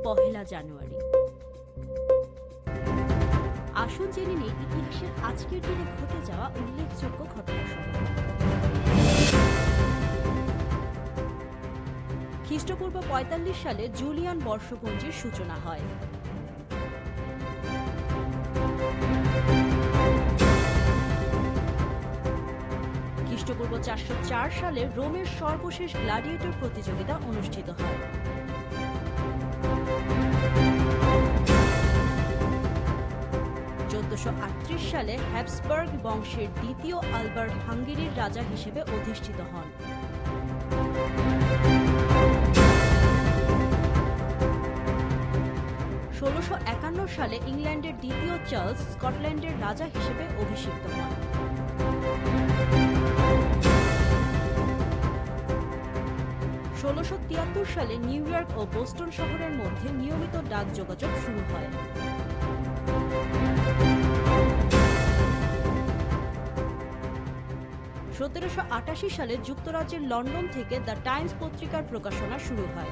পহেলা জানুয়ারি। আসুন জেনে নেই ইতিহাসের আজকের দিনে ঘটে যাওয়া উল্লেখযোগ্য ঘটনাসমূহ। খ্রিস্টপূর্ব ৪৫ সালে জুলিয়ান বর্ষপঞ্জির সূচনা হয়। খ্রিস্টপূর্ব ৪০৪ সালে রোমের সর্বশেষ গ্ল্যাডিয়েটর প্রতিযোগিতা অনুষ্ঠিত হয়। ১৪৩৮ সালে হ্যাবসবার্গ বংশের দ্বিতীয় আলবার্ট হাঙ্গেরির রাজা হিসেবে অধিষ্ঠিত হন। ১৬৫১ সালে ইংল্যান্ডের দ্বিতীয় চার্লস স্কটল্যান্ডের রাজা হিসেবে অভিষিক্ত হন। ১৬৭৩ সালে নিউ ইয়র্ক ও বোস্টন শহরের মধ্যে নিয়মিত ডাক যোগাযোগ শুরু হয়। ১৭৮৮ সালে যুক্তরাজ্যের লন্ডন থেকে দ্য টাইমস পত্রিকার প্রকাশনা শুরু হয়।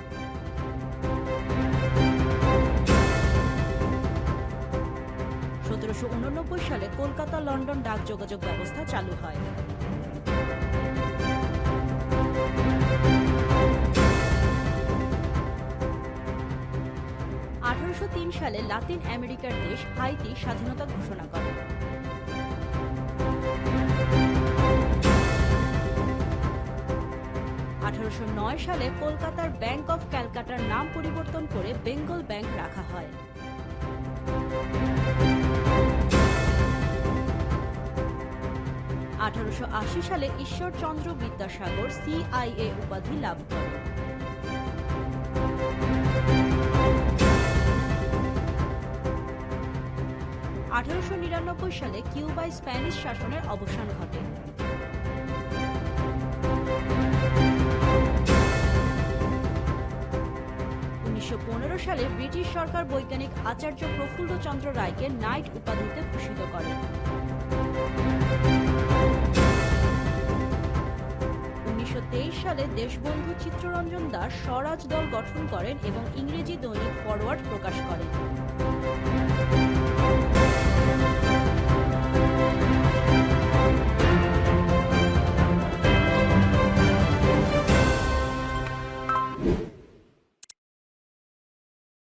১৭৮৯ সালে কলকাতা লন্ডন ডাক যোগাযোগ ব্যবস্থা চালু হয়। ১৮০৩ সালে লাতিন আমেরিকার দেশ হাইতি স্বাধীনতা ঘোষণা করে। ১৮০৯ সালে কলকাতার ব্যাংক অফ ক্যালকাটার নাম পরিবর্তন করে বেঙ্গল ব্যাংক রাখা হয়। ১৮৮০ সালে ঈশ্বরচন্দ্র বিদ্যাসাগর CIA উপাধি লাভ করেন। ১৮৯৯ সালে কিউবায় স্প্যানিশ শাসনের অবসান ঘটে। ১৯১৫ সালে ব্রিটিশ সরকার বৈজ্ঞানিক আচার্য প্রফুল্লচন্দ্র রায়কে নাইট উপাধিতে ভূষিত করে। ১৯২৩ সালে দেশবন্ধু চিত্তরঞ্জন দাস স্বরাজ দল গঠন করেন এবং ইংরেজি দৈনিক ফরওয়ার্ড প্রকাশ করেন।